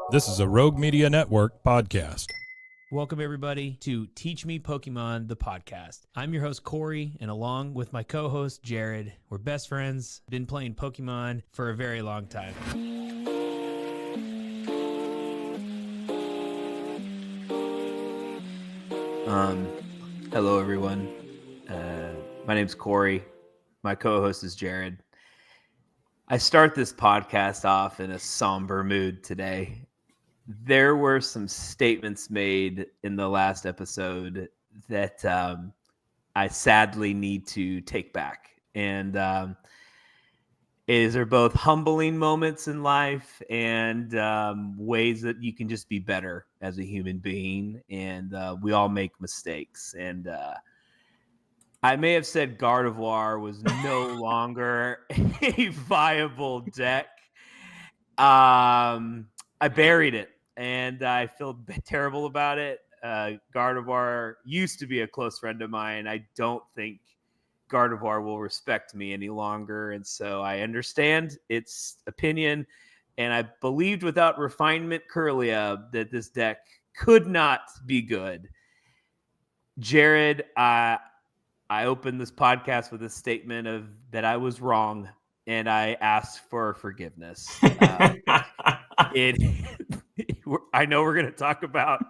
This is a Rogue Media Network podcast. Welcome, everybody, to Teach Me Pokémon, the podcast. I'm your host, Corey, and along with my co-host, Jared, we're best friends, been playing Pokemon for a very long time. Hello, everyone. My name's Corey. My co-host is Jared. I start this podcast off in a somber mood today. There were some statements made in the last episode that I sadly need to take back. And they're both humbling moments in life and ways that you can just be better as a human being. And we all make mistakes. And I may have said Gardevoir was no longer a viable deck. I buried it. And I feel terrible about it. Gardevoir used to be a close friend of mine. I don't think Gardevoir will respect me any longer. And so I understand its opinion. And I believed without refinement Curlia that this deck could not be good. Jared, I opened this podcast with a statement of that I was wrong. And I asked for forgiveness. I know we're going to talk about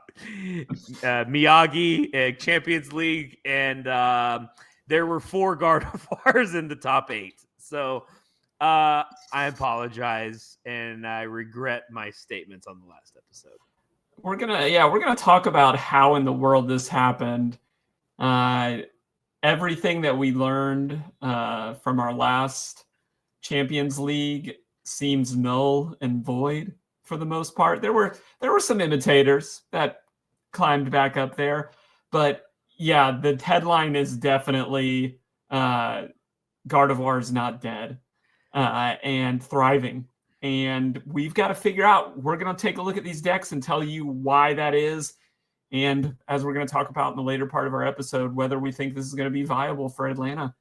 Miyagi, Champions League, and there were 4 Gardevoirs in the top 8. So I apologize, and I regret my statements on the last episode. We're gonna talk about how in the world this happened. Everything that we learned from our last Champions League seems null and void. For the most part, there were some imitators that climbed back up there, but yeah, the headline is definitely Gardevoir is not dead and thriving, and we've got to figure out. We're going to take a look at these decks and tell you why that is, and as we're going to talk about in the later part of our episode, whether we think this is going to be viable for Atlanta.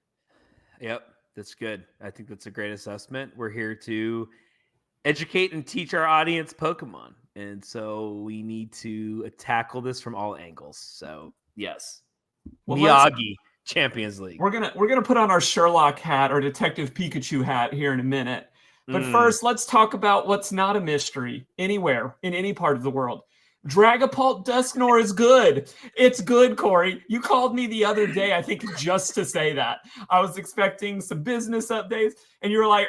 Yep, that's good. I think that's a great assessment. We're here to educate and teach our audience Pokemon. And so we need to tackle this from all angles. So yes, well, Miyagi, Champions League. We're gonna put on our Sherlock hat or Detective Pikachu hat here in a minute. But first, let's talk about what's not a mystery anywhere in any part of the world. Dragapult Dusknoir is good. It's good, Corey. You called me the other day, I think, just to say that. I was expecting some business updates, and you were like,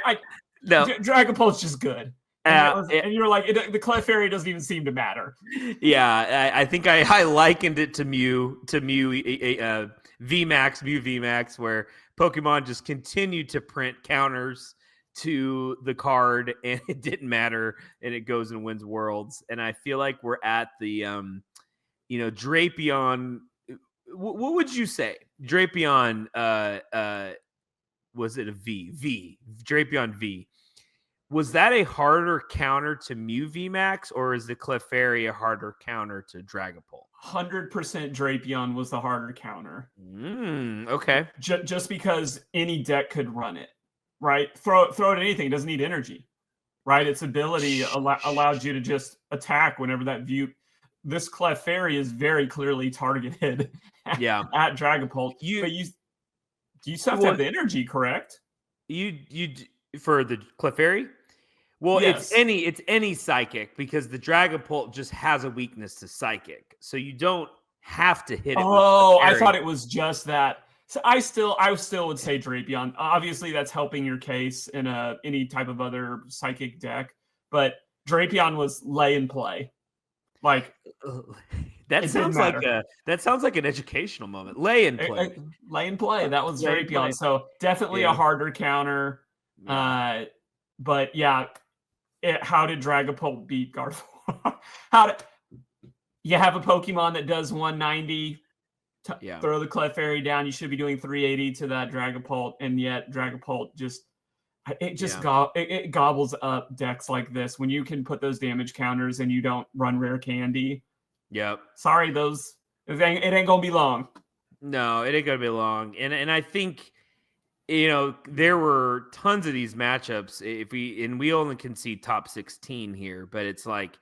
no, Dragapult's just good. And you were like, the Clefairy doesn't even seem to matter. Yeah, I think I likened it to Mew VMAX, where Pokemon just continued to print counters to the card, and it didn't matter, and it goes and wins worlds. And I feel like we're at the, Drapion. What would you say? Drapion, was it a V? Drapion V. Was that a harder counter to Mew VMAX, or is the Clefairy a harder counter to Dragapult? 100% Drapion was the harder counter. Okay. Just because any deck could run it, right? Throw it at anything. It doesn't need energy, right? Its ability allowed you to just attack whenever that view. This Clefairy is very clearly targeted at Dragapult. You still have to have the energy, correct? You for the Clefairy? Well, yes. It's any psychic, because the Dragapult just has a weakness to psychic, so you don't have to hit it. Oh, I thought it was just that. So I still would say Drapion. Obviously, that's helping your case in any type of other psychic deck, but Drapion was lay and play. Like that sounds like an educational moment. Lay and play. Lay and play. That was Drapion. So definitely a harder counter. Yeah. But yeah, how did Dragapult beat Gardevoir? You have a Pokemon that does 190? Throw the Clefairy down. You should be doing 380 to that Dragapult, and yet Dragapult it gobbles up decks like this when you can put those damage counters and you don't run rare candy. Yep. Sorry, it ain't gonna be long. No, it ain't gonna be long. And I think there were tons of these matchups. We only can see top 16 here, but it's like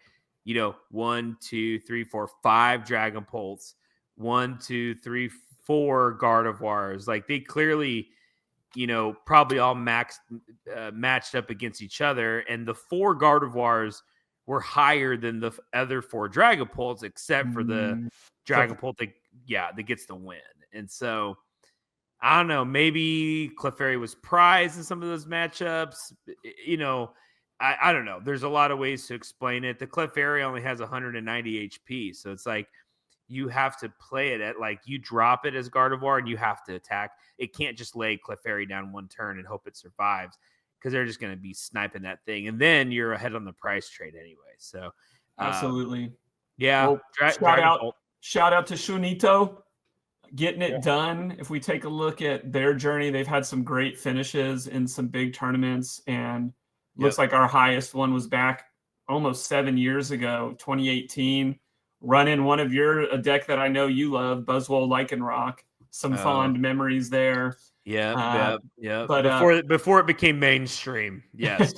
1, 2, 3, 4, 5 Dragapults, 1, 2, 3, 4 Gardevoirs. Like they clearly, probably all matched up against each other. And the 4 Gardevoirs were higher than the other 4 Dragapults, except for the Dragapult that gets the win. And so I don't know, maybe Clefairy was prized in some of those matchups. I don't know. There's a lot of ways to explain it. The Clefairy only has 190 HP. So it's like you have to play it at like you drop it as Gardevoir and you have to attack. It can't just lay Clefairy down one turn and hope it survives because they're just going to be sniping that thing. And then you're ahead on the price trade anyway. So absolutely. Yeah. Well, shout out to Shunito getting it done. If we take a look at their journey, they've had some great finishes in some big tournaments, and looks like our highest one was back almost 7 years ago, 2018, running one of a deck that I know you love, Buzzwole Lycanroc. Some fond memories there. Yeah. But before it became mainstream, yes,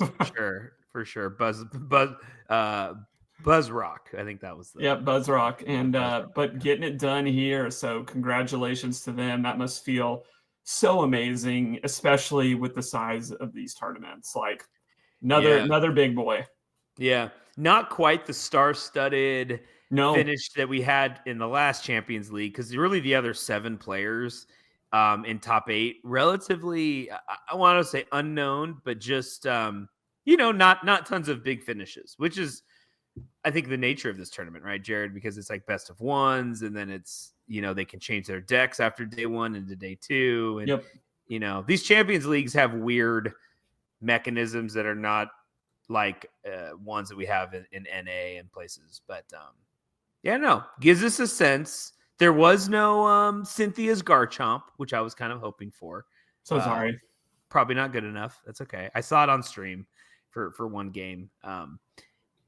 for sure. Buzzrock, I think that was Buzzrock, and but getting it done here. So congratulations to them. That must feel so amazing, especially with the size of these tournaments. Like another big boy. Yeah, not quite the star-studded finish that we had in the last Champions League, because really the other 7 players in top 8, relatively, I want to say unknown, but just not tons of big finishes, which is, I think, the nature of this tournament, right, Jared? Because it's like best of ones, and then it's they can change their decks after day 1 into day 2, and these Champions Leagues have weird mechanisms that are not like ones that we have in NA and places, but gives us a sense. There was no Cynthia's Garchomp, which I was kind of hoping for. So sorry, probably not good enough. That's okay. I saw it on stream for one game.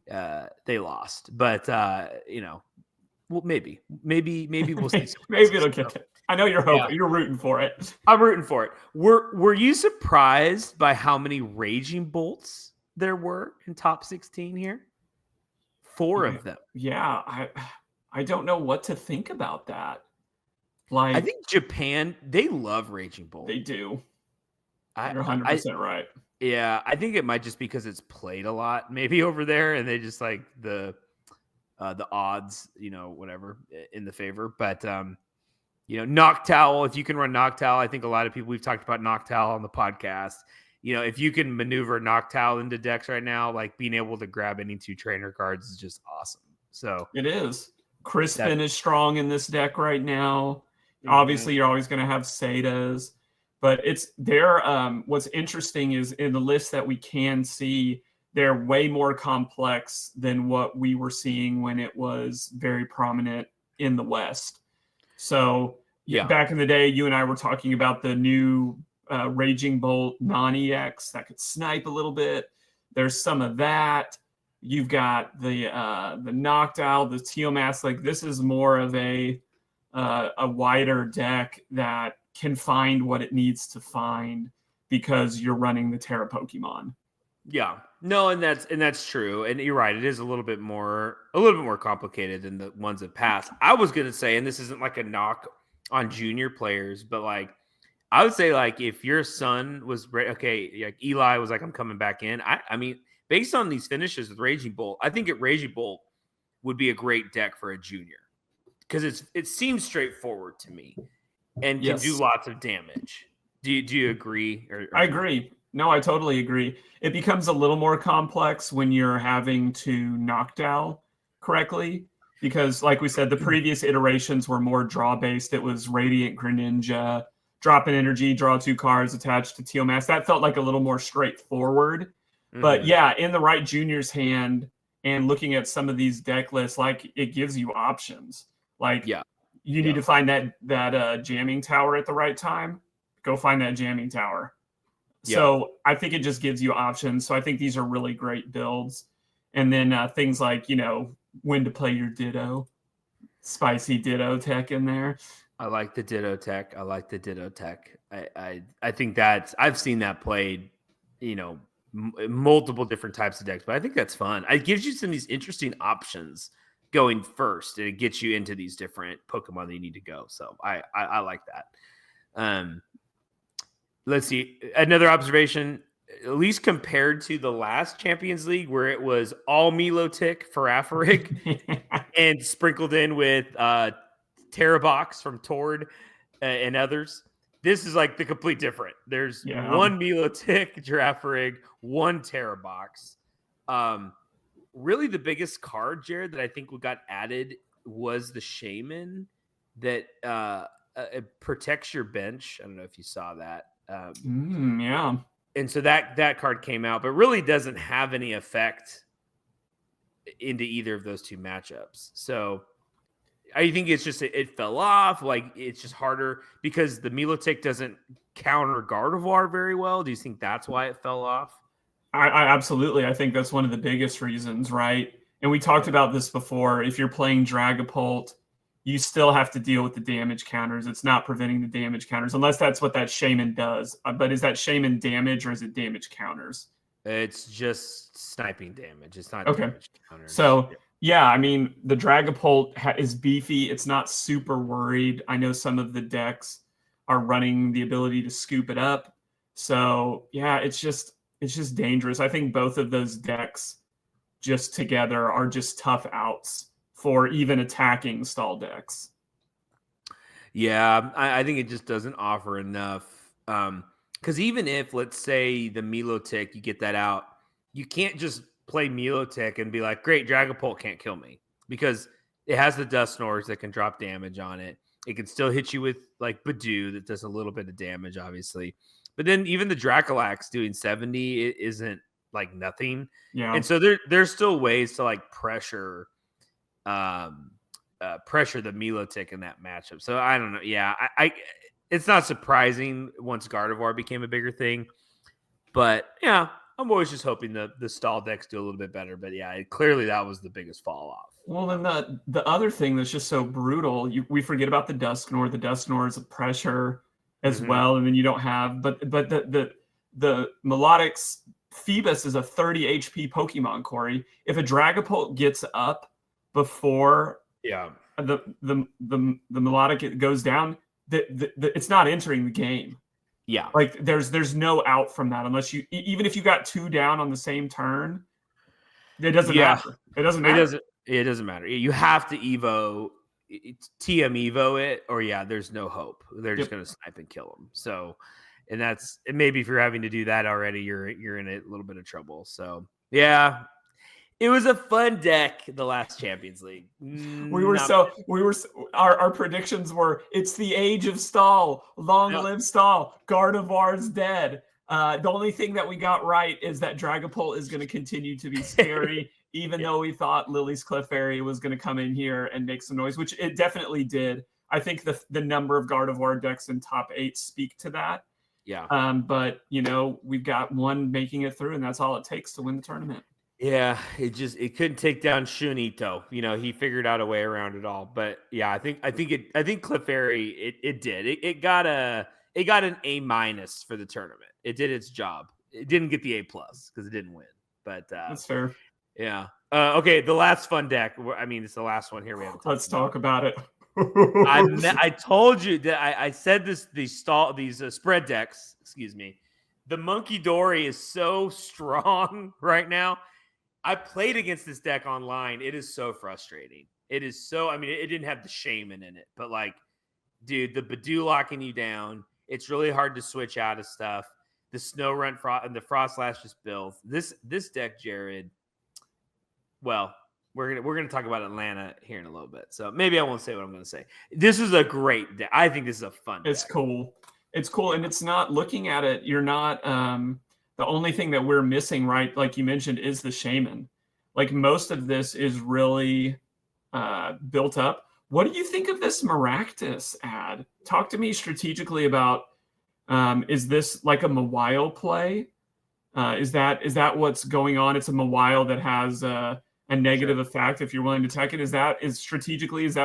They lost, but well, maybe we'll see. Maybe it'll get it. I know you're hoping. You're rooting for it. I'm rooting for it. Were you surprised by how many Raging Bolts there were in top 16 here? 4 of them. Yeah, I don't know what to think about that. Like, I think Japan, they love Raging Bolt. They do. You're 100% right. Yeah, I think it might just because it's played a lot, maybe over there, and they just like the odds, whatever in the favor. But Noctowl, if you can run Noctowl, I think a lot of people, we've talked about Noctowl on the podcast. If you can maneuver Noctowl into decks right now, like being able to grab any 2 trainer cards is just awesome. So it is. Crispin is strong in this deck right now. Mm-hmm. Obviously, you're always going to have Setas. But it's there. What's interesting is in the list that we can see, they're way more complex than what we were seeing when it was very prominent in the West. So back in the day, you and I were talking about the new Raging Bolt non-EX that could snipe a little bit. There's some of that. You've got the Noctowl, the Teomass. Like, this is more of a wider deck that can find what it needs to find because you're running the Terra Pokemon. Yeah, no, and that's true. And you're right. It is a little bit more complicated than the ones that pass. I was going to say, and this isn't like a knock on junior players, but like, I would say like if your son was like Eli was like, I'm coming back in. I mean, based on these finishes with Raging Bolt, I think Raging Bolt would be a great deck for a junior because it seems straightforward to me. And can do lots of damage. Do you agree? I agree. No, I totally agree. It becomes a little more complex when you're having to Noctowl correctly because, like we said, the previous iterations were more draw-based. It was Radiant Greninja, drop an energy, draw 2 cards attached to Teomass. That felt like a little more straightforward. Mm-hmm. But yeah, in the right junior's hand and looking at some of these deck lists, like it gives you options. Like you need to find that jamming tower at the right time. Go find that jamming tower. Yeah. So I think it just gives you options. So I think these are really great builds. And then things like, when to play your Ditto. Spicy Ditto tech in there. I like the Ditto tech. I think I've seen that played, multiple different types of decks. But I think that's fun. It gives you some of these interesting options going first, and it gets you into these different Pokemon that you need to go. So I like that. Let's see. Another observation, at least compared to the last Champions League where it was all Milotic for Afarig and sprinkled in with Terrabox from Tord and others. This is like the complete different. There's one Milotic Girafarig, one Terrabox. Really the biggest card, Jared, that I think got added was the Shaman that protects your bench. I don't know if you saw that. Yeah. And so that card came out, but really doesn't have any effect into either of those two matchups. So I think it's just it fell off. Like it's just harder because the Milotic doesn't counter Gardevoir very well. Do you think that's why it fell off? I absolutely. I think that's one of the biggest reasons, right? And we talked about this before. If you're playing Dragapult, you still have to deal with the damage counters. It's not preventing the damage counters, unless that's what that Shaman does. But is that Shaman damage or is it damage counters? It's just sniping damage. It's not okay. Damage counters. So, yeah, I mean, the Dragapult is beefy. It's not super worried. I know some of the decks are running the ability to scoop it up. So, yeah, it's just dangerous. I think both of those decks just together are just tough outs for even attacking stall decks. Yeah, I think it just doesn't offer enough. Because even if, let's say, the Milotic, you get that out, you can't just play Milotic and be like, great, Dragapult can't kill me. Because it has the Dusknoirs that can drop damage on it. It can still hit you with, like, Badoo that does a little bit of damage, obviously. But then even the Dracolax doing 70, it isn't, like, nothing. Yeah. And so there's still ways to, like, pressure the Milotic in that matchup. So I don't know. Yeah, I it's not surprising once Gardevoir became a bigger thing. But yeah, I'm always just hoping the stall decks do a little bit better. But yeah, clearly that was the biggest fall off. Well, then the other thing that's just so brutal, we forget about the Dusknoir. The Dusknoir is a pressure as well, and then you don't have but the Melodic's Phoebus is a 30 HP Pokemon, Corey. If a Dragapult gets up before the Melodic goes down, it's not entering the game. Yeah, like there's no out from that unless you even if you got two down on the same turn, it doesn't matter. It doesn't matter. It doesn't matter. You have to TM Evo it, or there's no hope. They're just going to snipe and kill them. So, and maybe if you're having to do that already, you're in a little bit of trouble. So yeah. It was a fun deck, the last Champions League. Our predictions were, it's the age of stall. Long live stall. Gardevoir's dead. The only thing that we got right is that Dragapult is going to continue to be scary, even though we thought Lily's Clefairy was going to come in here and make some noise, which it definitely did. I think the number of Gardevoir decks in top 8 speak to that. Yeah. But, we've got one making it through, and that's all it takes to win the tournament. Yeah, it couldn't take down Shunito. He figured out a way around it all. But yeah, I think Clefairy it did. It got an A- for the tournament. It did its job. It didn't get the A+ because it didn't win. But that's fair. Yeah. Okay, the last fun deck. I mean, it's the last one here. We haven't. Let's talk about it. I told you that I said this. These spread decks. Excuse me. The Monkey Dory is so strong right now. I played against this deck online. It is so frustrating. It is so, it didn't have the Shaman in it, but dude, the Badoo locking you down. It's really hard to switch out of stuff. The Snow Run and the Frostlash just builds. This deck, Jared, well, we're gonna talk about Atlanta here in a little bit. So maybe I won't say what I'm gonna say. This is a great deck. I think this is a fun deck. It's cool. It's cool. And it's not, looking at it, you're not, the only thing that we're missing, right, like you mentioned, is the Shaman. Like, most of this is really built up. What do you think of this Maractus ad? Talk to me strategically about, is this like a Mawile play? Is that what's going on? It's a Mawile that has a negative effect if you're willing to tech it. Is that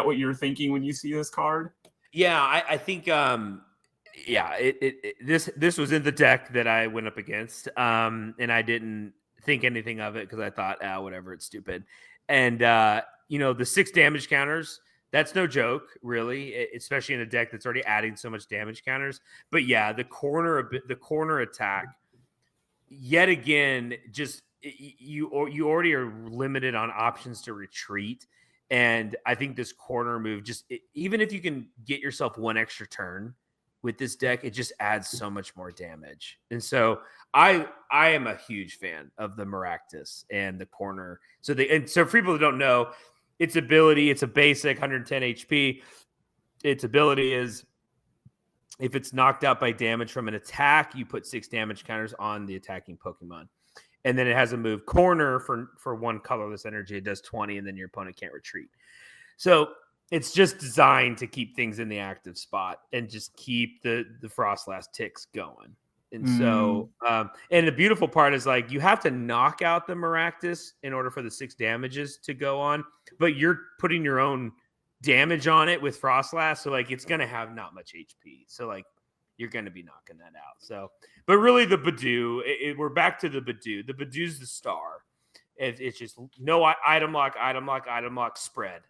what you're thinking when you see this card? Yeah, I think Yeah, this was in the deck that I went up against, and I didn't think anything of it because I thought, whatever, it's stupid. And the 6 damage counters, that's no joke, really, especially in a deck that's already adding so much damage counters. But yeah, the corner attack, yet again, just you already are limited on options to retreat. And I think this corner move, even if you can get yourself one extra turn with this deck, it just adds so much more damage. And so I am a huge fan of the Maractus and the corner. So for people who don't know, its ability, it's a basic 110 HP. Its ability is if it's knocked out by damage from an attack, you put 6 damage counters on the attacking Pokemon. And then it has a move corner for 1 colorless energy. It does 20, and then your opponent can't retreat. So it's just designed to keep things in the active spot and just keep the Frostlass ticks going. And so, and the beautiful part is like you have to knock out the Maractus in order for the 6 damages to go on, but you're putting your own damage on it with Frostlass. So like it's going to have not much HP. So like you're going to be knocking that out. So, but really the Badoo, we're back to the Badoo. The Badoo's the star. It's just no item lock, spread,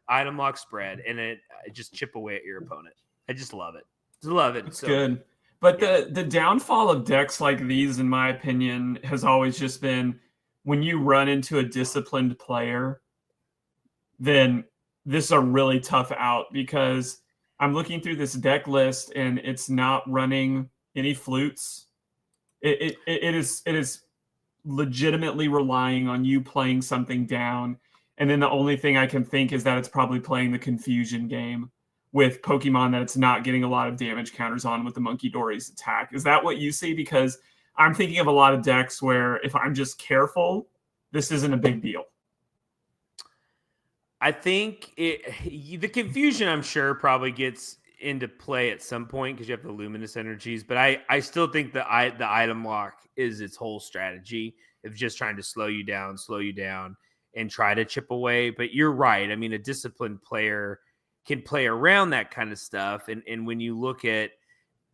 and it just chip away at your opponent. I just love it. Just love it. It's so good. But the downfall of decks like these, in my opinion, has always just been when you run into a disciplined player, then this is a really tough out because I'm looking through this deck list and it's not running any flutes. It is legitimately relying on you playing something down. And then the only thing I can think is that it's probably playing the confusion game with Pokemon that it's not getting a lot of damage counters on with the Monkey Dory's attack. Is that what you see? Because I'm thinking of a lot of decks where if I'm just careful, this isn't a big deal. I think the confusion, I'm sure, probably gets into play at some point because you have the luminous energies. But I still think the item lock is its whole strategy of just trying to slow you down, and try to chip away. But you're right. I mean, a disciplined player can play around that kind of stuff. And when you look at,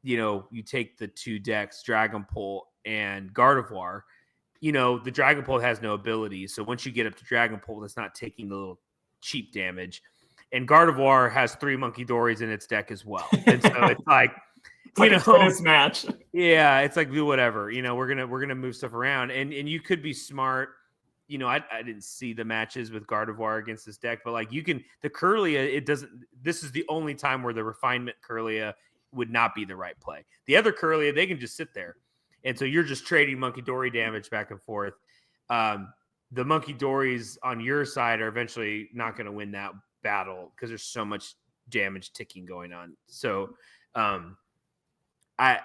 you take the 2 decks, Dragonpult and Gardevoir, the Dragonpult has no ability. So once you get up to Dragonpult, it's not taking the little cheap damage. And Gardevoir has 3 Monkey Dories in its deck as well. And so it's like, it's like a tennis match. Yeah, it's like do whatever. We're gonna move stuff around. And you could be smart. I didn't see the matches with Gardevoir against this deck, but like the Kirlia, this is the only time where the refinement Kirlia would not be the right play. The other Kirlia, they can just sit there. And so you're just trading Monkey Dory damage back and forth. The Monkey Dories on your side are eventually not going to win that battle because there's so much damage ticking going on. So I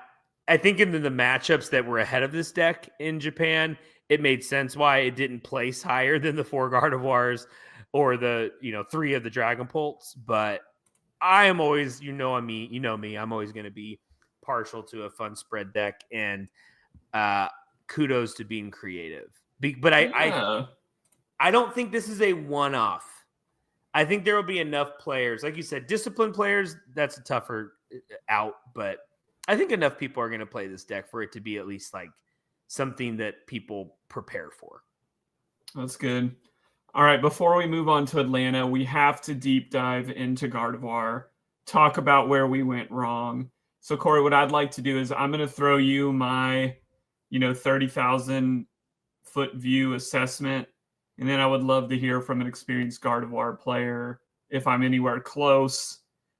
think in the matchups that were ahead of this deck in Japan, it made sense why it didn't place higher than the 4 Gardevoirs or the 3 of the Dragonpults. But I am always, me, I'm always going to be partial to a fun spread deck, and kudos to being creative. But I don't think this is a one-off. I think there will be enough players, like you said, disciplined players. That's a tougher out, but I think enough people are going to play this deck for it to be at least like something that people prepare for. That's good. All right, before we move on to Atlanta, we have to deep dive into Gardevoir, talk about where we went wrong. So, Corey, what I'd like to do is I'm going to throw you my, 30,000 foot view assessment, and then I would love to hear from an experienced Gardevoir player if I'm anywhere close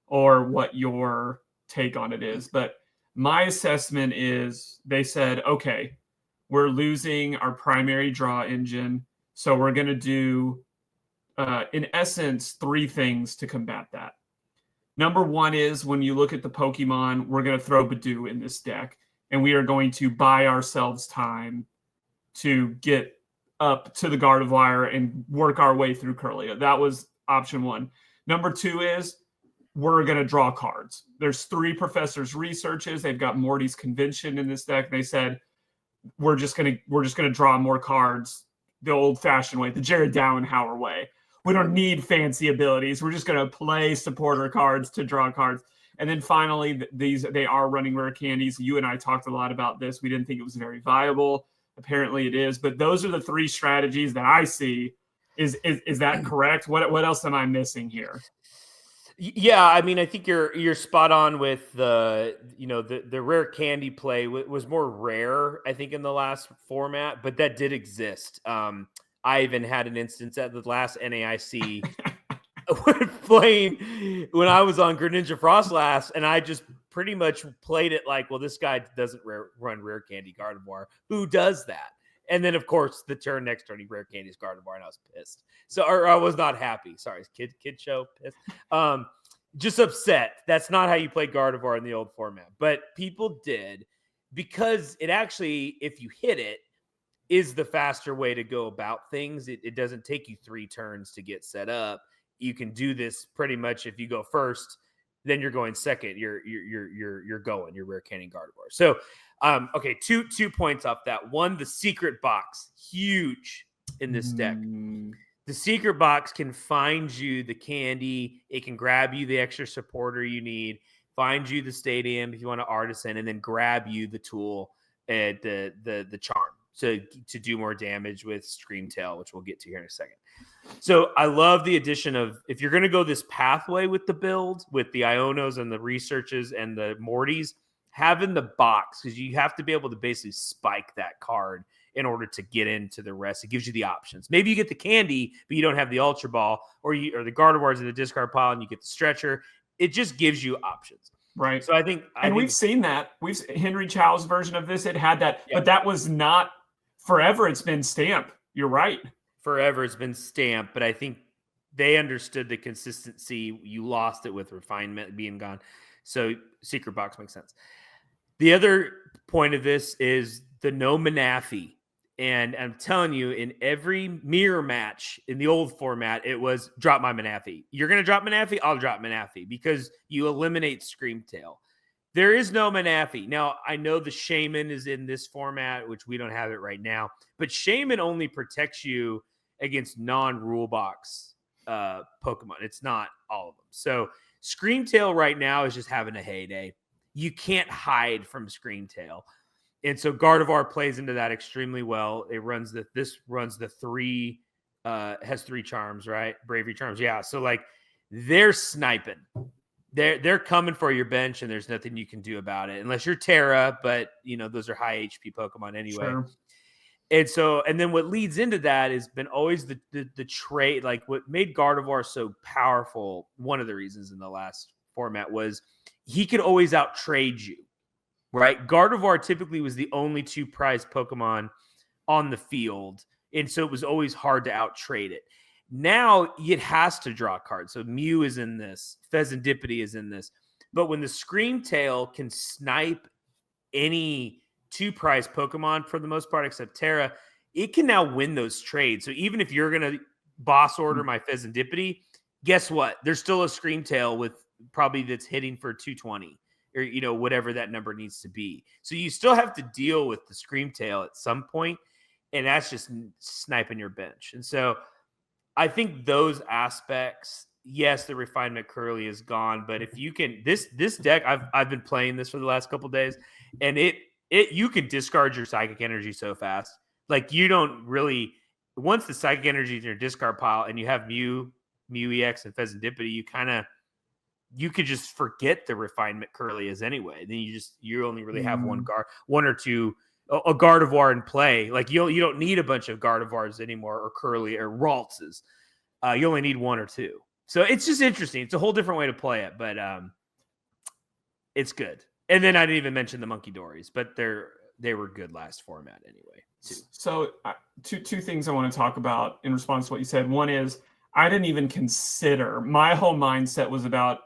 or what your take on it is. But my assessment is they said, okay, we're losing our primary draw engine. So we're going to do, in essence, 3 things to combat that. Number 1 is when you look at the Pokemon, we're going to throw Badoo in this deck, and we are going to buy ourselves time to get up to the Gardevoir and work our way through Kirlia. That was option 1. Number 2 is we're going to draw cards. There's 3 professors' researches. They've got Morty's Convention in this deck. They said, we're just gonna draw more cards the old-fashioned way, the Jared Dowenhauer way. We don't need fancy abilities. We're just gonna play supporter cards to draw cards. And then finally, they are running rare candies. You and I talked a lot about this. We didn't think it was very viable. Apparently it is. But those are the three strategies that I see. Is that correct? What else am I missing here? Yeah, I mean, I think you're spot on with the rare candy play was more rare, I think, in the last format, but that did exist. I even had an instance at the last NAIC when I was on Greninja Frostlass, and I just pretty much played it like, well, this guy doesn't run rare candy Gardevoir. Who does that? And then, of course, the next turn, he rare candies Gardevoir, and I was pissed. Or I was not happy. Sorry, kid show, pissed. Just upset. That's not how you play Gardevoir in the old format. But people did, because it actually, if you hit it, is the faster way to go about things. It doesn't take you 3 turns to get set up. You can do this pretty much if you go first, then you're going second. You're rare candy Gardevoir. So, okay, two points off that. One, the secret box, huge in this deck. The secret box can find you the candy. It can grab you the extra supporter you need, find you the stadium if you want to artisan, and then grab you the tool at the charm to do more damage with Screamtail, which we'll get to here in a second. So I love the addition of, if you're going to go this pathway with the build, with the Ionos and the Researches and the Mortys, having the box, because you have to be able to basically spike that card in order to get into the rest. It gives you the options. Maybe you get the candy, but you don't have the Ultra Ball, or the Gardevoirs in the discard pile, and you get the Stretcher. It just gives you options. Right. So I think we've seen that. Henry Chow's version of this, it had that, yeah. But that was not forever. It's been stamped. You're right. Forever it's been stamped, but I think they understood the consistency. You lost it with refinement being gone. So secret box makes sense. The other point of this is the no Manaphy. And I'm telling you, in every mirror match in the old format, it was drop my Manaphy. You're going to drop Manaphy? I'll drop Manaphy, because you eliminate Screamtail. There is no Manaphy. Now, I know the Shaman is in this format, which we don't have it right now, but Shaman only protects you against non-rule box Pokemon. It's not all of them. So Screamtail right now is just having a heyday. You can't hide from Screamtail. And so Gardevoir plays into that extremely well. This runs the 3, has 3 charms, right? Bravery charms. Yeah. So like they're sniping. They're coming for your bench, and there's nothing you can do about it unless you're Terra, but those are high HP Pokemon anyway. Sure. And then what leads into that has been always the trade. Like what made Gardevoir so powerful, one of the reasons in the last format was he could always out trade you, right? Gardevoir typically was the only 2 prized Pokemon on the field, and so it was always hard to out trade it. Now it has to draw cards. So Mew is in this, Pheasantipity is in this, but when the Screamtail can snipe any 2 prized Pokemon for the most part, except Terra, it can now win those trades. So even if you're going to boss order my Pheasantipity, guess what? There's still a Screamtail with probably that's hitting for 220 or, whatever that number needs to be. So you still have to deal with the Screamtail at some point, and that's just sniping your bench. And so I think those aspects, yes, the refinement Curly is gone, but if you can, this deck, I've been playing this for the last couple of days, and you can discard your Psychic Energy so fast. Like you don't really, once the Psychic Energy is in your discard pile and you have Mew EX and Pheasantipity, you could just forget the refinement Curly is anyway. Then you only really have one or two, a Gardevoir in play. Like you don't need a bunch of Gardevoirs anymore, or Curly or Raltzes. You only need 1 or 2. So it's just interesting. It's a whole different way to play it, but it's good. And then I didn't even mention the Monkey Dories, but they were good last format anyway, too. So two things I want to talk about in response to what you said. One is I didn't even consider, my whole mindset was about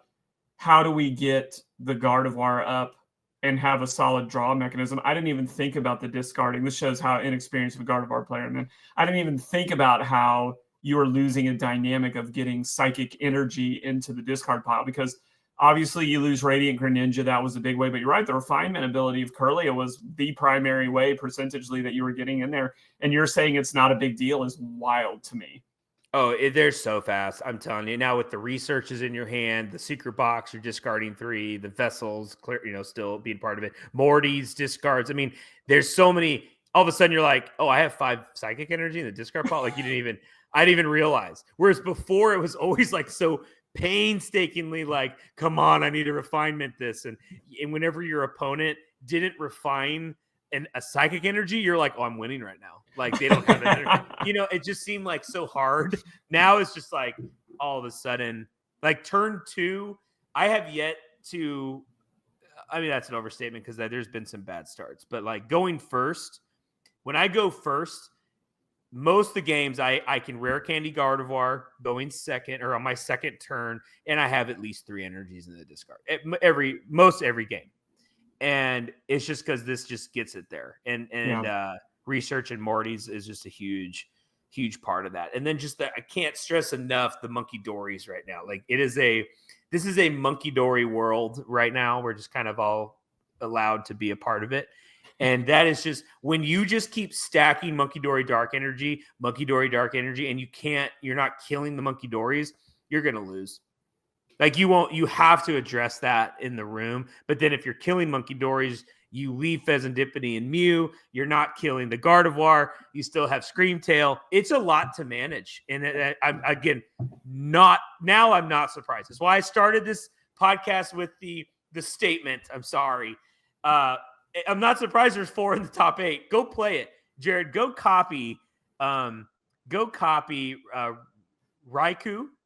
how do we get the Gardevoir up and have a solid draw mechanism. I didn't even think about the discarding. This shows how inexperienced of a Gardevoir player. And then I didn't even think about how you are losing a dynamic of getting Psychic Energy into the discard pile, because obviously you lose Radiant Greninja. That was a big way, but you're right. The refinement ability of Curly was the primary way percentagely that you were getting in there. And you're saying it's not a big deal is wild to me. Oh, they're so fast. I'm telling you. Now with the researches in your hand, the secret box, you're discarding 3, the vessels, clear, still being part of it. Morty's discards. I mean, there's so many. All of a sudden, you're like, oh, I have 5 psychic energy in the discard pile. Like I didn't even realize. Whereas before, it was always like so painstakingly like, come on, I need to refinement this. And whenever your opponent didn't refine a psychic energy, you're like, oh, I'm winning right now. Like they don't have that energy. It just seemed like so hard. Now it's just like all of a sudden, like turn 2, I have yet to, I mean, that's an overstatement because there's been some bad starts, but like going first, when I go first, most of the games I can rare candy Gardevoir going second or on my second turn, and I have at least 3 energies in the discard most every game. And it's just because this just gets it there. And research and Morty's is just a huge part of that. And then just that I can't stress enough the Monkey Dories right now. Like this is a Monkey Dory world right now. We're just kind of all allowed to be a part of it. And that is just when you just keep stacking Monkey Dory Dark Energy, and you're not killing the Monkey Dories, you're going to lose. Like you have to address that in the room. But then if you're killing Monkey Dories, you leave Pheasantipity and Mew. You're not killing the Gardevoir. You still have Screamtail. It's a lot to manage. And I'm not surprised. That's why I started this podcast with the statement. I'm sorry. I'm not surprised there's 4 in the top 8. Go play it. Jared, go copy Raikou.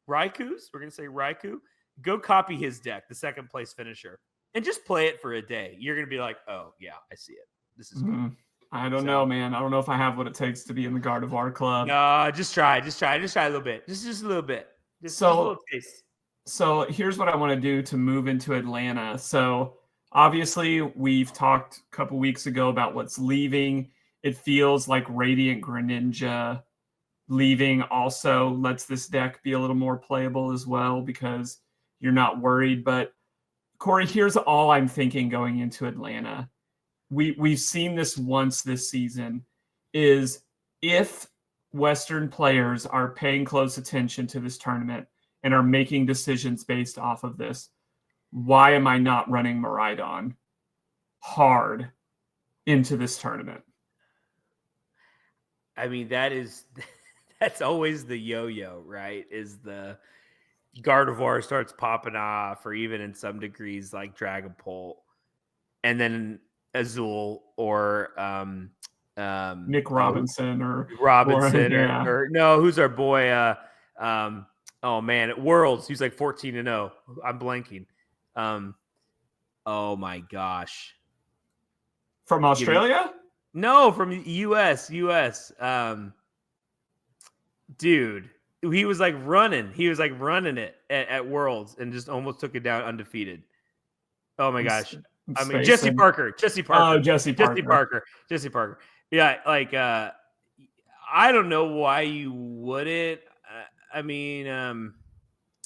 We're going to say Raikou. Go copy his deck, the second place finisher, and just play it for a day. You're going to be like, oh, yeah, I see it. This is good. I don't know, man. I don't know if I have what it takes to be in the Gardevoir club. No, just try a little bit. Just a little bit. Just a little taste. So here's what I want to do to move into Atlanta. So obviously, we've talked a couple weeks ago about what's leaving. It feels like Radiant Greninja leaving also lets this deck be a little more playable as well because you're not worried. But Corey, here's all I'm thinking going into Atlanta. We've seen this once this season, is if Western players are paying close attention to this tournament and are making decisions based off of this, why am I not running Miraidon hard into this tournament? I mean, that's always the yo-yo, right? Is the Gardevoir starts popping off, or even in some degrees like Dragapult, and then Azul or Nick Robinson or who's our boy? Oh man, at Worlds he's like 14-0. I'm blanking. Oh my gosh, from Australia? No, from US. Dude, he was like running it at Worlds and just almost took it down undefeated. Oh my gosh. I mean, Jesse Parker. Oh, Jesse Parker. Yeah, like I don't know why you wouldn't. I mean,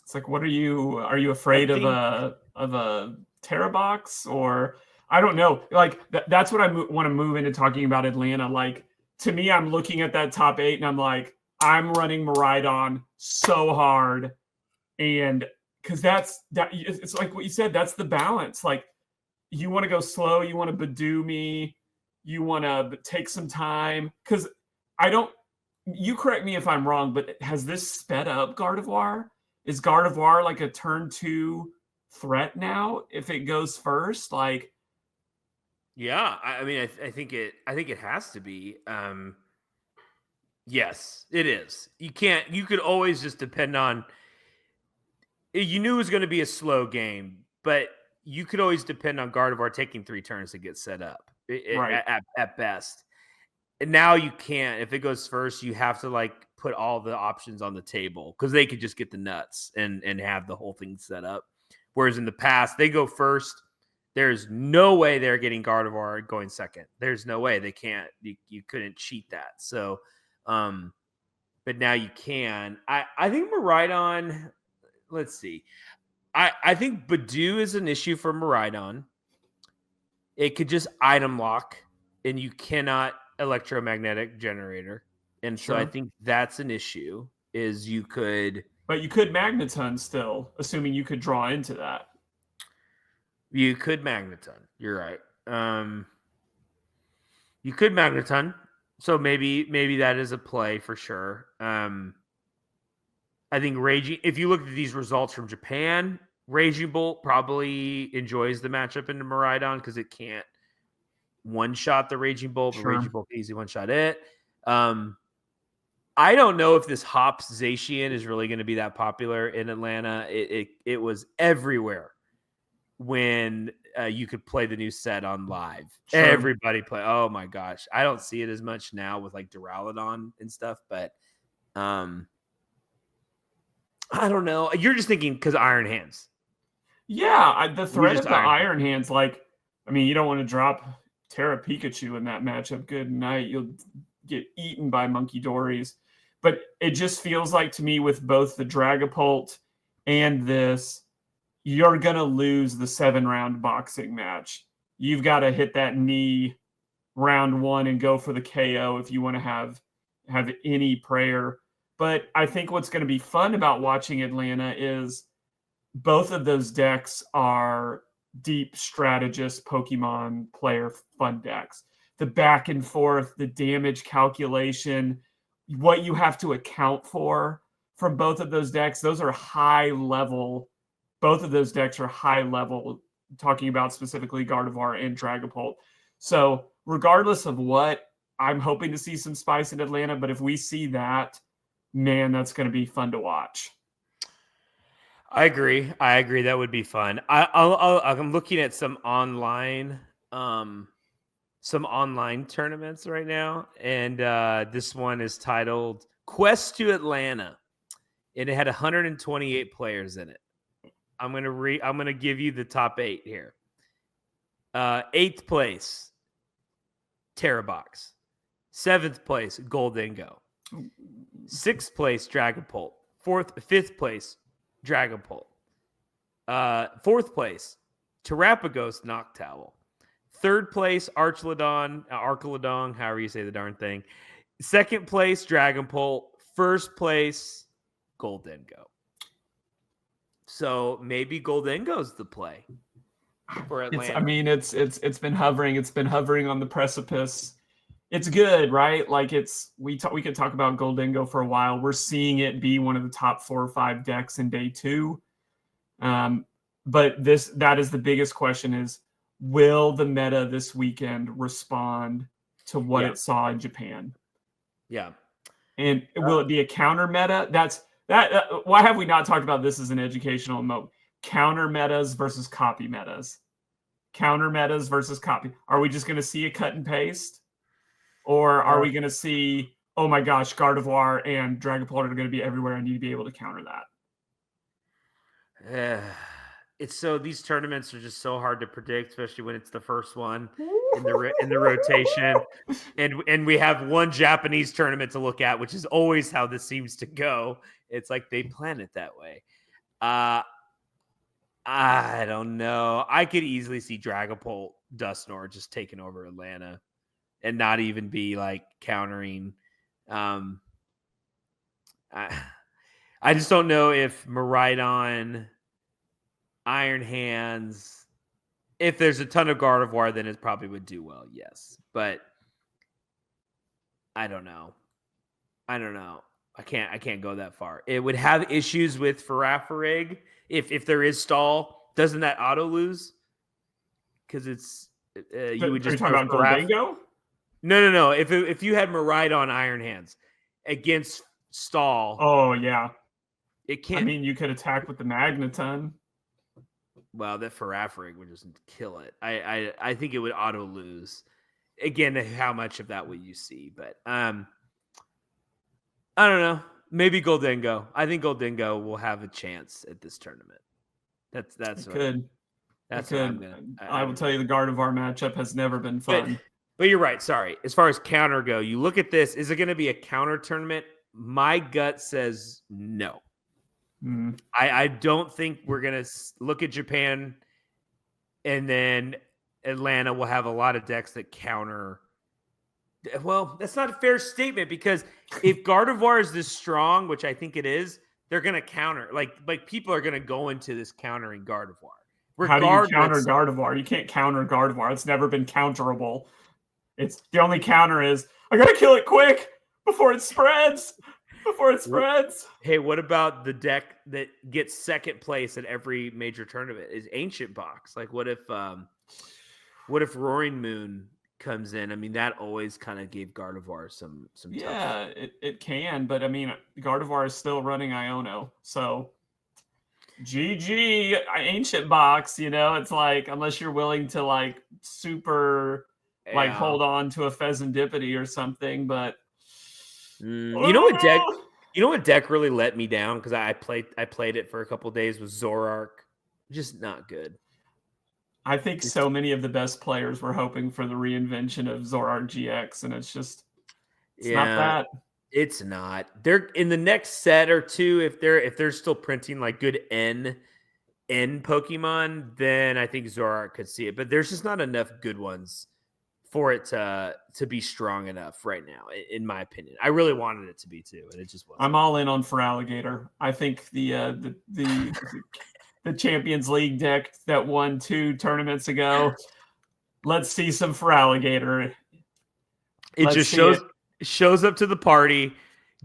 it's like, what are you afraid of a Terrabox, or I don't know. Like that's what I want to move into talking about Atlanta. Like to me, I'm looking at that top 8 and I'm like, I'm running Miraidon so hard, and because it's like what you said. That's the balance. Like you want to go slow, you want to Badoo me, you want to take some time. Because you correct me if I'm wrong, but has this sped up Gardevoir? Is Gardevoir like a turn 2 threat now if it goes first? Like, yeah, I mean, I think it has to be. Yes, it is. You could always just depend on. You knew it was going to be a slow game, but you could always depend on Gardevoir taking 3 turns to get set up right. at best. And now you can't. If it goes first, you have to like put all the options on the table because they could just get the nuts and have the whole thing set up. Whereas in the past, they go first. There's no way they're getting Gardevoir going second. There's no way they can't. You couldn't cheat that. So, but now you can. I think Miraidon. Let's see. I think Badoo is an issue for Miraidon. It could just item lock, and you cannot electromagnetic generator. And so I think that's an issue is you could Magneton still, assuming you could draw into that. You could Magneton. You're right. You could Magneton. So maybe that is a play for sure. I think if you look at these results from Japan, Raging Bolt probably enjoys the matchup into Miraidon because it can't one-shot the Raging Bolt, but Sure. Raging Bolt can easily one-shot it. I don't know if this Hops Zacian is really going to be that popular in Atlanta. It was everywhere when you could play the new set on live. Sure. Everybody play. Oh my gosh. I don't see it as much now with like Duraludon and stuff, but I don't know. You're just thinking because Iron Hands. Yeah, the threat of the Iron Hands, like, I mean, you don't want to drop Terra Pikachu in that matchup. Good night. You'll get eaten by Monkey Dories. But it just feels like to me with both the Dragapult and this, you're going to lose the 7-round boxing match. You've got to hit that knee round 1 and go for the KO if you want to have any prayer. But I think what's going to be fun about watching Atlanta is both of those decks are deep strategist Pokemon player fun decks. The back and forth, the damage calculation, what you have to account for from both of those decks, those are high level. Both of those decks are high level, talking about specifically Gardevoir and Dragapult. So regardless of what, I'm hoping to see some spice in Atlanta, but if we see that, man, that's going to be fun to watch. I agree. That would be fun. I'm looking at some online tournaments right now, and this one is titled Quest to Atlanta, and it had 128 players in it. I'm gonna give you the top 8 here. 8th place, Terrabox. 7th place, Goldingo. 6th place, Dragapult. 5th place, Dragapult. 4th place, Terrapagos Noctowl. 3rd place, Archelodon, however you say the darn thing. 2nd place, Dragonpult. 1st place, Goldingo. So maybe Goldingo's the play for Atlanta. It's been hovering. It's been hovering on the precipice. It's good, right? Like we could talk about Goldingo for a while. We're seeing it be one of the top 4 or 5 decks in day 2. But that is the biggest question is, will the meta this weekend respond to what it saw in Japan? Yeah. And will it be a counter meta? Why have we not talked about this as an educational mode? Counter metas versus copy metas. Counter metas versus copy. Are we just going to see a cut and paste? Or are we going to see, oh my gosh, Gardevoir and Dragapult are going to be everywhere. I need to be able to counter that. These tournaments are just so hard to predict, especially when it's the first one in the rotation, and we have one Japanese tournament to look at, which is always how this seems to go. It's like they plan it that way. I don't know. I could easily see Dragapult Dusknoir just taking over Atlanta and not even be like countering. I just don't know if Miraidon, Iron Hands, if there's a ton of Gardevoir, then it probably would do well, yes. But I don't know. I can't go that far. It would have issues with Farafrig if there is stall. Doesn't that auto lose? Because it's you would just talking about Goldingo? No. If you had Miraidon Iron Hands against stall, oh yeah, it can't. I mean, you could attack with the Magneton. Well, that Farafrig would just kill it. I think it would auto lose. Again, how much of that will you see? But I don't know. Maybe Goldingo. I think Goldingo will have a chance at this tournament. That's what good. That's what I'm gonna. I will tell you, the Gardevoir matchup has never been fun. But you're right. Sorry. As far as counter go, you look at this. Is it going to be a counter tournament? My gut says no. I don't think we're going to look at Japan and then Atlanta will have a lot of decks that counter Well, that's not a fair statement because if Gardevoir is this strong, which I think it is, they're going to counter. Like people are going to go into this countering Gardevoir. How do you counter Gardevoir? You can't counter Gardevoir. It's never been counterable. It's the only counter is I gotta kill it quick before it spreads. Hey, what about the deck that gets second place at every major tournament? Is Ancient Box? Like, what if Roaring Moon comes in? I mean, that always kind of gave Gardevoir some yeah, it can, but I mean, Gardevoir is still running Iono, so GG Ancient Box. It's like unless you're willing to like super like hold on to a Pheasantipity or something, but you know what deck really let me down because I played it for a couple of days was Zoroark. Just not good. I think so many of the best players were hoping for the reinvention of Zoroark GX, and it's not that. It's not. They're in the next set or two. If they're still printing like good N Pokemon, then I think Zoroark could see it. But there's just not enough good ones for it to be strong enough right now, in my opinion. I really wanted it to be too, and it just wasn't. I'm all in on Feraligatr. I think the Champions League deck that won 2 tournaments ago. Let's see some Feraligatr. It shows up to the party,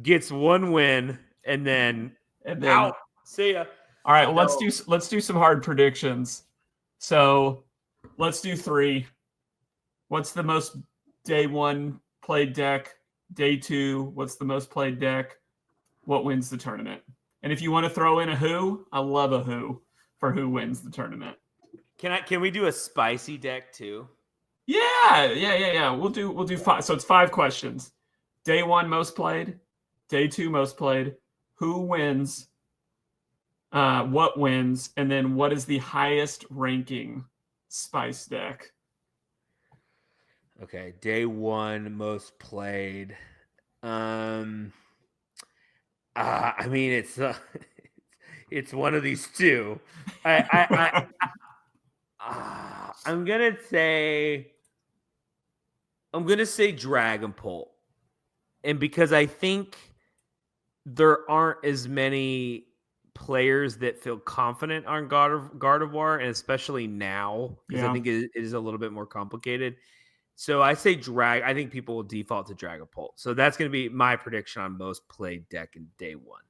gets 1 win, and then out. See ya. All right, let's do some hard predictions. So let's do 3. What's the most day 1 played deck? Day 2, what's the most played deck? What wins the tournament? And if you want to throw in a who, I love a who for who wins the tournament. Can we do a spicy deck too? Yeah. We'll do 5. So it's 5 questions. Day 1 most played, day 2 most played, who wins, what wins, and then what is the highest ranking spice deck? Okay, day 1 most played. I mean, it's one of these two. I'm gonna say Dragapult, and because I think there aren't as many players that feel confident on Gardevoir, and especially now because I think it is a little bit more complicated. So I say I think people will default to Dragapult. So that's going to be my prediction on most played deck in day 1.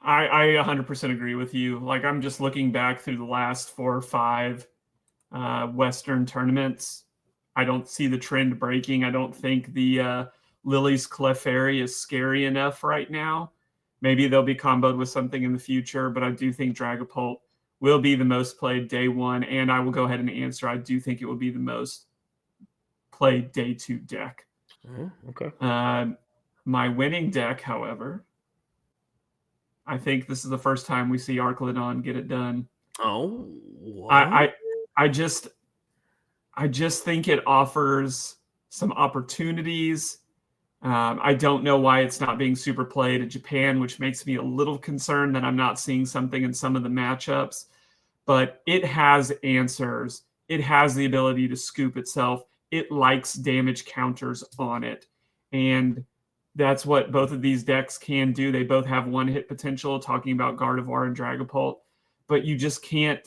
I 100% agree with you. Like, I'm just looking back through the last 4 or 5 Western tournaments. I don't see the trend breaking. I don't think the Lily's Clefairy is scary enough right now. Maybe they'll be comboed with something in the future, but I do think Dragapult will be the most played day 1, and I will go ahead and answer. I do think it will be the most played day 2 deck. Okay. My winning deck, however, I think this is the first time we see Arclodon get it done. Oh, I just think it offers some opportunities. I don't know why it's not being super played in Japan, which makes me a little concerned that I'm not seeing something in some of the matchups. But it has answers. It has the ability to scoop itself. It likes damage counters on it. And that's what both of these decks can do. They both have 1-hit potential, talking about Gardevoir and Dragapult. But you just can't...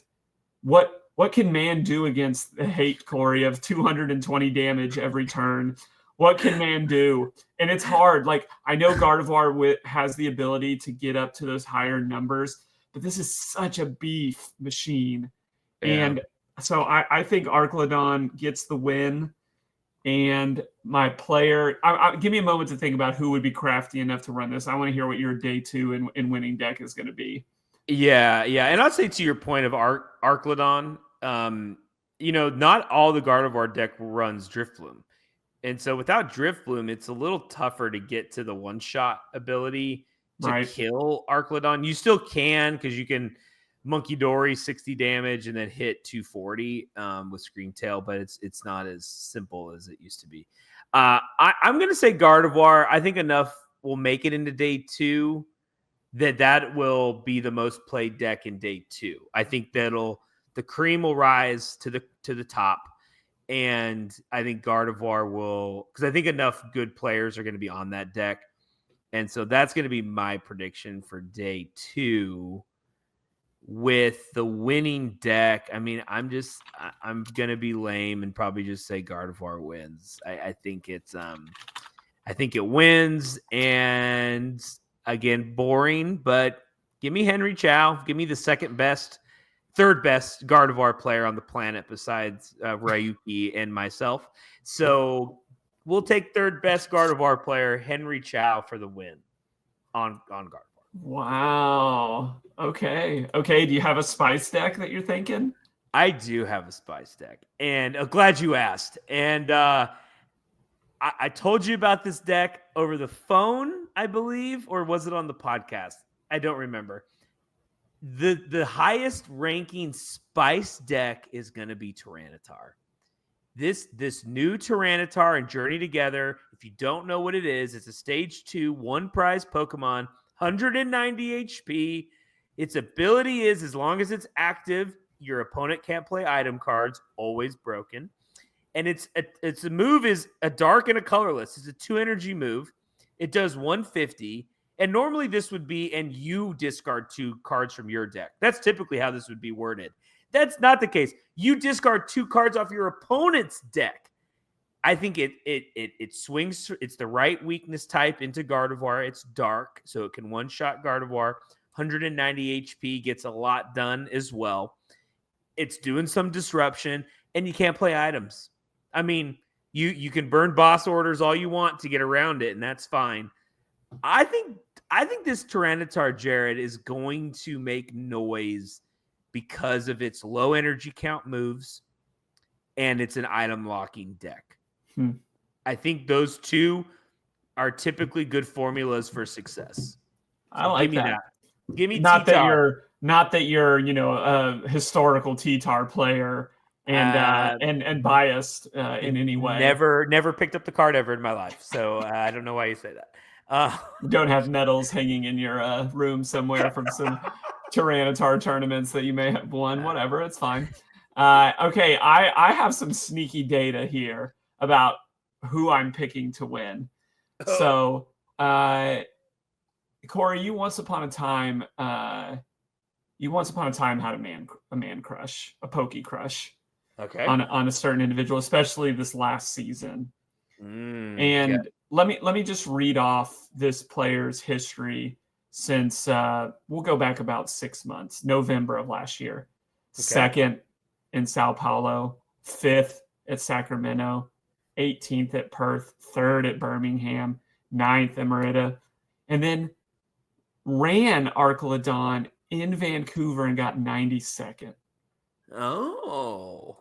What can man do against the hate, Corey, of 220 damage every turn? What can man do? And it's hard. Like, I know Gardevoir has the ability to get up to those higher numbers, but this is such a beef machine. Yeah. And so I think Arclodon gets the win. And my player, give me a moment to think about who would be crafty enough to run this. I want to hear what your day 2 and winning deck is going to be. Yeah. And I'd say to your point of Arclodon, not all the Gardevoir deck runs Drifloom. And so without Drifloom, it's a little tougher to get to the one-shot ability to kill Arclodon. You still can, because you can Monkey Dory 60 damage and then hit 240 with Screamtail, but it's not as simple as it used to be. I'm going to say Gardevoir. I think enough will make it into day 2 that will be the most played deck in day 2. I think the cream will rise to the top. And I think Gardevoir will, because I think enough good players are going to be on that deck. And so that's going to be my prediction for day 2. With the winning deck, I mean, I'm going to be lame and probably just say Gardevoir wins. I think it wins. And again, boring, but give me Henry Chow. Give me the third best Gardevoir player on the planet besides Ryuki and myself. So we'll take third best Gardevoir player, Henry Chow, for the win on Gardevoir. Wow. Okay. Do you have a spice deck that you're thinking? I do have a spice deck, and glad you asked. And I told you about this deck over the phone, I believe, or was it on the podcast? I don't remember. The highest ranking spice deck is going to be Tyranitar. This new Tyranitar and Journey Together, if you don't know what it is, it's a stage 2 one prize Pokemon, 190 HP. Its ability is, as long as it's active, your opponent can't play item cards, always broken. And its a move is a dark and a colorless. It's a 2 energy move. It does 150. And normally this would be, and you discard 2 cards from your deck. That's typically how this would be worded. That's not the case. You discard 2 cards off your opponent's deck. I think it swings. It's the right weakness type into Gardevoir. It's dark, so it can one-shot Gardevoir. 190 HP, gets a lot done as well. It's doing some disruption, and you can't play items. I mean, you can burn boss orders all you want to get around it, and that's fine. I think this Tyranitar, Jared, is going to make noise because of its low energy count moves, and it's an item locking deck. I think those 2 are typically good formulas for success. So I like that. Give me not T-Tar. that you're a historical T-Tar player and biased in any way. Never picked up the card ever in my life, so I don't know why you say that. You don't have medals hanging in your room somewhere from some Tyranitar tournaments that you may have won. Whatever, it's fine. Okay, I have some sneaky data here about who I'm picking to win. So, Corey, you once upon a time had a man crush, a pokey crush, okay, on a certain individual, especially this last season. And let me just read off this player's history since we'll go back about 6 months, November of last year. Okay. 2nd in Sao Paulo, 5th at Sacramento, 18th at Perth, 3rd at Birmingham, 9th at Merida, and then ran Arcaladon in Vancouver and got 92nd. Oh.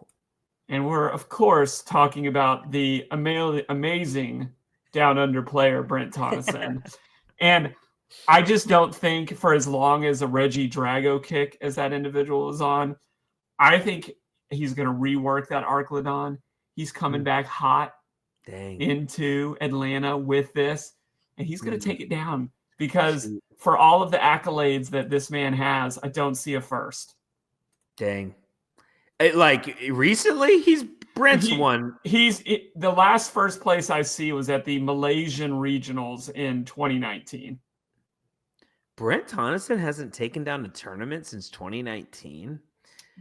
And we're, of course, talking about the amazing Down Under player, Brent Tonneson. And I just don't think, for as long as a Reggie Drago kick as that individual is on, I think he's going to rework that Arcaladon. He's coming back hot into Atlanta with this, and he's going to take it down because for all of the accolades that this man has, I don't see a first. Dang. Recently, Brent's won. The last first place I see was at the Malaysian regionals in 2019. Brent Tonneson hasn't taken down a tournament since 2019.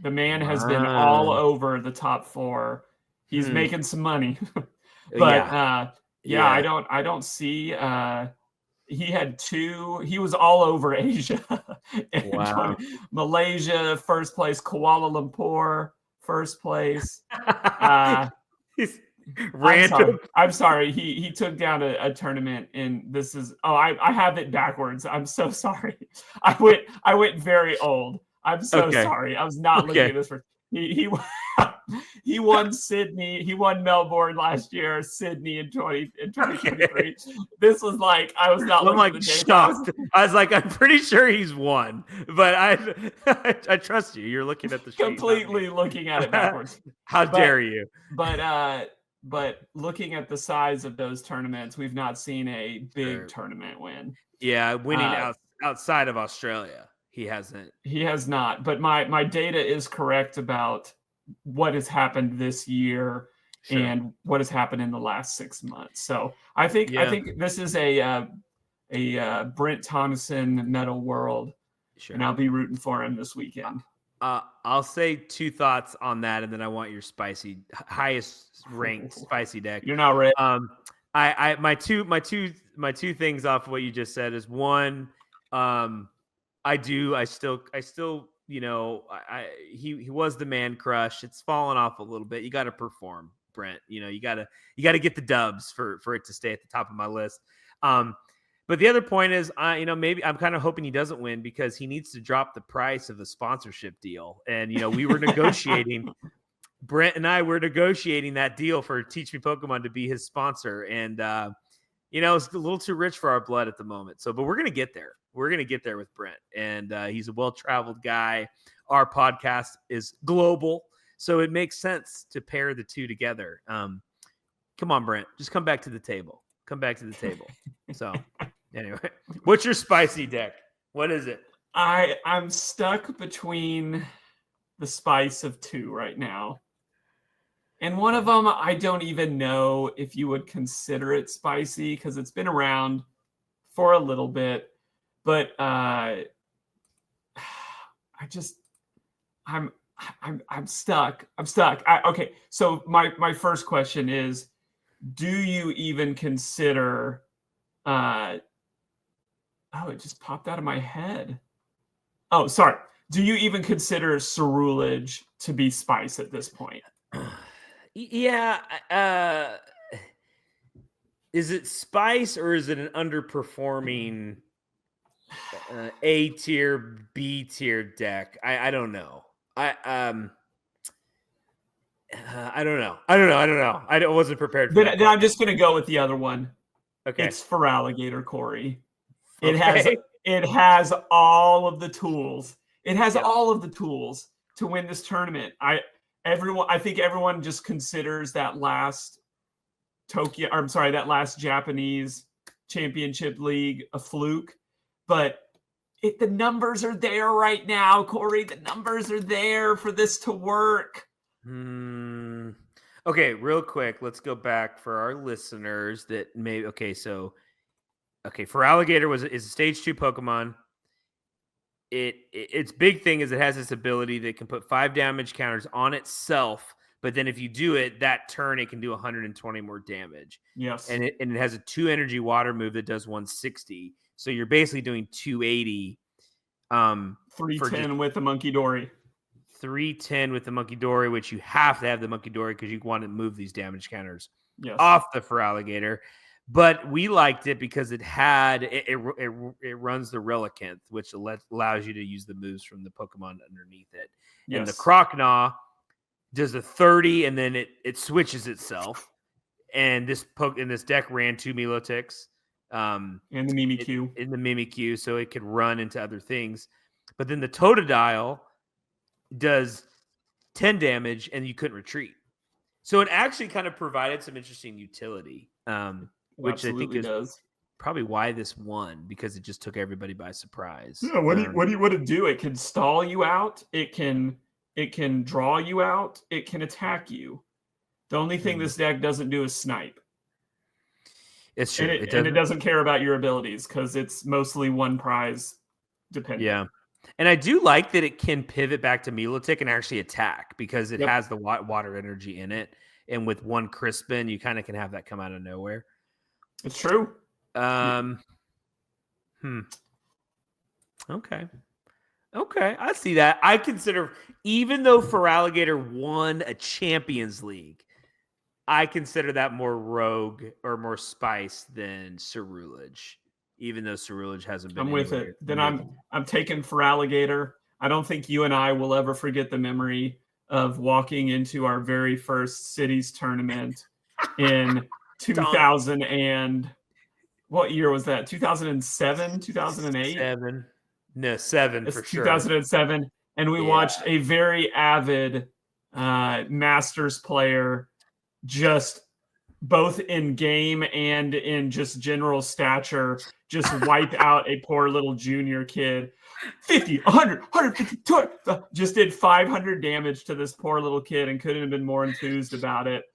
The man has been all over the top 4. He's making some money, but I don't see. He had 2. He was all over Asia. Wow. Malaysia, first place. Kuala Lumpur, first place. I'm sorry. He took down a tournament, and this is. Oh, I have it backwards. I'm so sorry. I went very old. I'm so sorry. I was not looking at this for. He won Sydney. He won Melbourne last year. Sydney in 2023. This was like I was not. I'm like shocked. I was like, I'm pretty sure he's won, but I trust you. You're looking at the sheet, completely looking at it backwards. How dare you? But looking at the size of those tournaments, we've not seen a big tournament win. Yeah, winning outside of Australia. He hasn't. He has not. But my data is correct about what has happened this year. Sure. and what has happened in the last 6 months. So I think this is a Brent Tonneson metal world, Sure. and I'll be rooting for him this weekend. I'll say 2 thoughts on that, and then I want your highest ranked spicy deck. You're not ready. My two things off of what you just said is one, I still, he was the man crush. It's fallen off a little bit. You got to perform, Brent. You got to get the dubs for it to stay at the top of my list. But the other point is, maybe I'm kind of hoping he doesn't win because he needs to drop the price of the sponsorship deal. And, we were negotiating, Brent and I were negotiating that deal for Teach Me Pokemon to be his sponsor. And, it's a little too rich for our blood at the moment. So, but we're going to get there. We're going to get there with Brent. And he's a well-traveled guy. Our podcast is global. So it makes sense to pair the two together. Come on, Brent, just come back to the table. So anyway, what's your spicy deck? What is it? I'm stuck between the spice of 2 right now. And one of them, I don't even know if you would consider it spicy because it's been around for a little bit. But I'm stuck. Okay, so my first question is, do you even consider it just popped out of my head. Oh, sorry. Do you even consider Cerulege to be spice at this point? Yeah. Is it spice or is it an underperforming A tier, B tier deck? I don't know. I don't know. I wasn't prepared for that. Then I'm just going to go with the other one. Okay. It's for Alligator, Corey. Okay. It has all of the tools. It has all of the tools to win this tournament. I think everyone just considers that last that last Japanese Championship League a fluke, but the numbers are there right now, Corey. The numbers are there for this to work. Okay, real quick, let's go back for our listeners that may. For Alligator is a stage 2 Pokemon. Its big thing is it has this ability that can put 5 damage counters on itself, but then if you do it that turn, it can do 120 more damage. Yes, and it has a 2 energy water move that does 160. So you're basically doing 280. 310 with the Monkey Dory. 310 with the Monkey Dory, which you have to have the Monkey Dory because you want to move these damage counters off the Feraligatr. But we liked it because it runs the Relicanth, which allows you to use the moves from the Pokemon underneath it. Yes. And the Croconaw does a 30, and then it switches itself. And this deck ran 2 Milotics. And the Mimikyu. In the Mimikyu, so it could run into other things. But then the Totodile does 10 damage, and you couldn't retreat. So it actually kind of provided some interesting utility. Which I think is probably why this won, because it just took everybody by surprise. Yeah, what do you want to do? It can stall you out. It can draw you out. It can attack you. The only thing this deck doesn't do is snipe. It's true. And it doesn't care about your abilities because it's mostly one prize dependent. Yeah. And I do like that it can pivot back to Milotic and actually attack because it has the water energy in it. And with one Crispin, you kind of can have that come out of nowhere. It's true. Okay. I see that. I consider, even though Feraligatr won a Champions League, I consider that more rogue or more spice than Cerulege, even though Cerulege hasn't been. I'm with it. Then I'm taking Feraligatr. I don't think you and I will ever forget the memory of walking into our very first cities tournament in 2000 and what year was that? 2007, 2008? 7 for sure. 2007. And we watched a very avid Masters player just both in game and in just general stature just wipe out a poor little junior kid. 50, 100, 150, 200, just did 500 damage to this poor little kid and couldn't have been more enthused about it.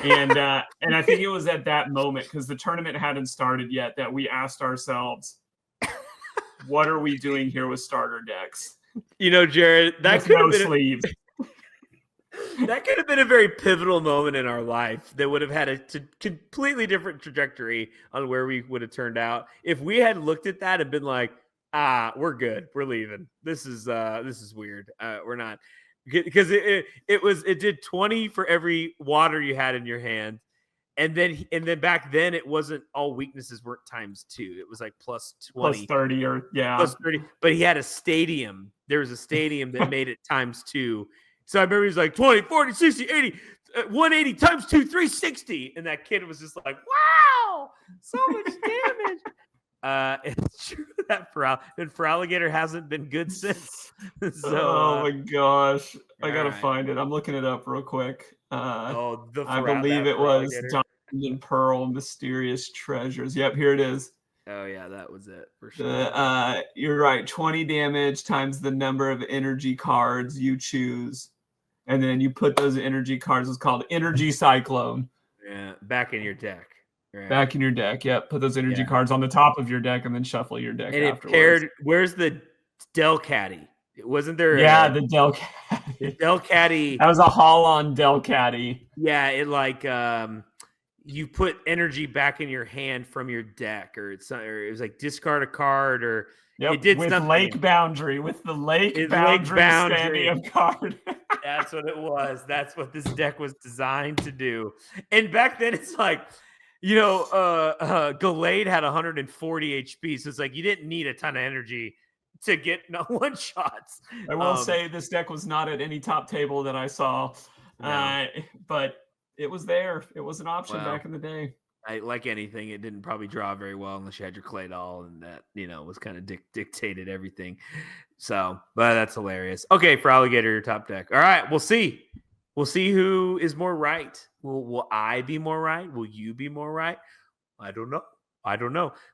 And I think it was at that moment, because the tournament hadn't started yet, that we asked ourselves, what are we doing here with starter decks? Jared, that With could no have been sleeves. that could have been a very pivotal moment in our life that would have had a completely different trajectory on where we would have turned out if we had looked at that and been like, we're good, we're leaving. This is weird. We're not, because it did 20 for every water you had in your hand. And then back then it wasn't all weaknesses weren't ×2. It was like plus 20. Plus 30 or Plus 30. But he had a stadium. There was a stadium that made it ×2. So I remember he was like 20, 40, 60, 80, 180 ×2, 360. And that kid was just like, wow, so much damage. It's true that Feraligatr hasn't been good since. So, oh my gosh. I got to right. find it. I'm looking it up real quick. I believe it was Feraligatr. Diamond and Pearl Mysterious Treasures. Yep, here it is. Oh, yeah, that was it for sure. You're right. 20 damage times the number of energy cards you choose. And then you put those energy cards. It's called Energy Cyclone. Yeah, back in your deck. Right. Back in your deck. Yep. Put those energy cards on the top of your deck and then shuffle your deck and afterwards. It paired. Where's the Delcatty? Wasn't there? Yeah, the Delcatty. The Delcatty. That was a haul-on Delcatty. Yeah, it you put energy back in your hand from your deck, or it was like discard a card, or it did with something. Lake Boundary, with the Lake Boundary stadium card. That's what it was. That's what this deck was designed to do. And back then, it's like, Gallade had 140 HP, so it's like you didn't need a ton of energy to get one shots. I will say this deck was not at any top table that I saw, but it was there. It was an option back in the day. Like anything, it didn't probably draw very well unless you had your clay doll, and that was kind of dictated everything. So, but that's hilarious. Okay, Feraligatr, your top deck. All right, we'll see. We'll see who is more right. Will I be more right? Will you be more right? I don't know.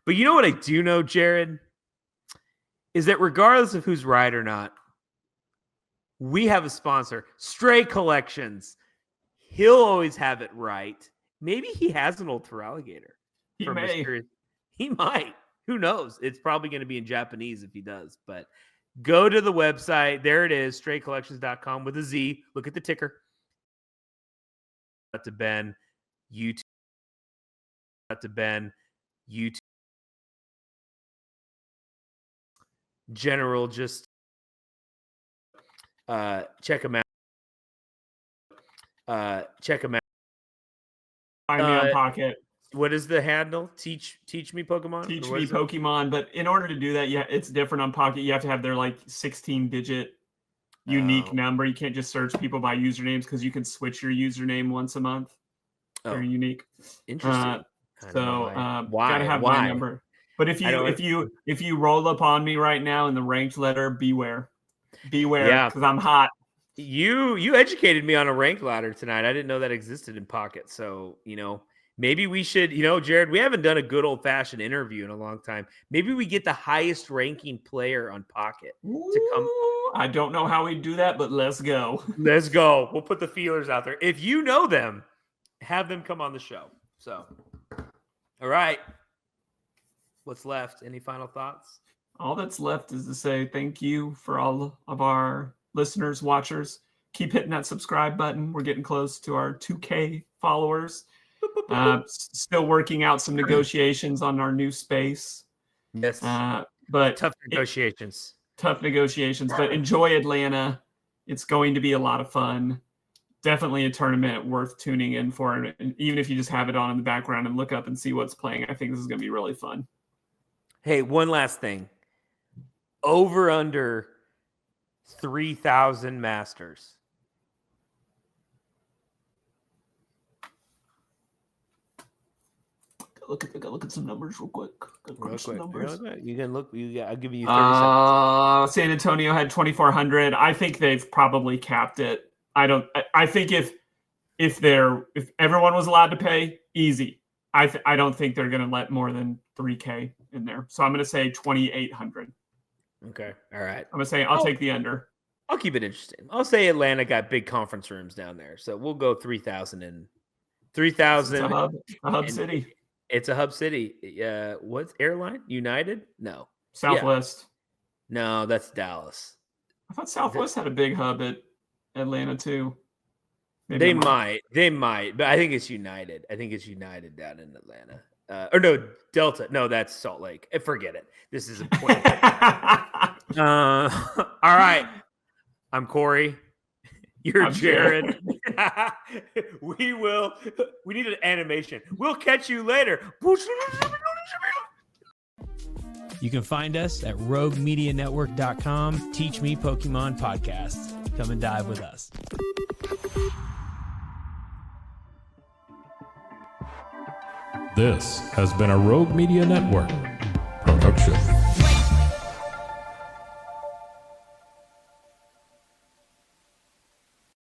But you know what I do know, Jared, is that regardless of who's right or not, we have a sponsor, Stray Collections. He'll always have it right. Maybe he has an old Feraligatr. He may. He might. Who knows? It's probably going to be in Japanese if he does. But go to the website. There it is, straycollections.com with a Z. Look at the ticker. To Ben, YouTube. To Ben, YouTube. General, just check him out. Check him out. Find me on Pocket. What is the handle? Teach Me Pokémon? Teach Me Pokémon. But in order to do that, it's different on Pocket. You have to have their 16-digit unique number. You can't just search people by usernames, because you can switch your username once a month. They're unique. Interesting. Gotta have my number. But if you roll upon me right now in the ranked letter, beware, because I'm hot. You educated me on a ranked ladder tonight. I didn't know that existed in Pocket. So, maybe we should, Jared, we haven't done a good old fashioned interview in a long time. Maybe we get the highest ranking player on Pocket to come. I don't know how we do that, but let's go. Let's go. We'll put the feelers out there. If you know them, have them come on the show. So, all right. What's left? Any final thoughts? All that's left is to say thank you for all of our listeners, watchers. Keep hitting that subscribe button. We're getting close to our 2K followers. Still working out some negotiations on our new space. Yes. But tough negotiations. But enjoy Atlanta. It's going to be a lot of fun. Definitely a tournament worth tuning in for. And even if you just have it on in the background and look up and see what's playing, I think this is going to be really fun. Hey, one last thing. Over under 3,000 Masters. Look at some numbers real quick. You can look. I'll give you 30 seconds. San Antonio had 2,400. I think they've probably capped it. I think if everyone was allowed to pay, easy. I don't think they're going to let more than 3K in there. So I'm going to say 2,800. Okay. All right. I'm going to say I'll take the under. I'll keep it interesting. I'll say Atlanta got big conference rooms down there. So we'll go 3,000 3,000. It's a hub city. It's a hub city. What's airline? United? No. Southwest. No, that's Dallas. I thought Southwest had a big hub at Atlanta too. Maybe They might, but I think it's United. I think it's United down in Atlanta. Or no, Delta. No, that's Salt Lake. Forget it. This is a point. All right. I'm Corey. You're Jared. We need an animation. We'll catch you later. You can find us at roguemedianetwork.com. Teach Me Pokemon Podcast. Come and dive with us. This has been a Rogue Media Network production.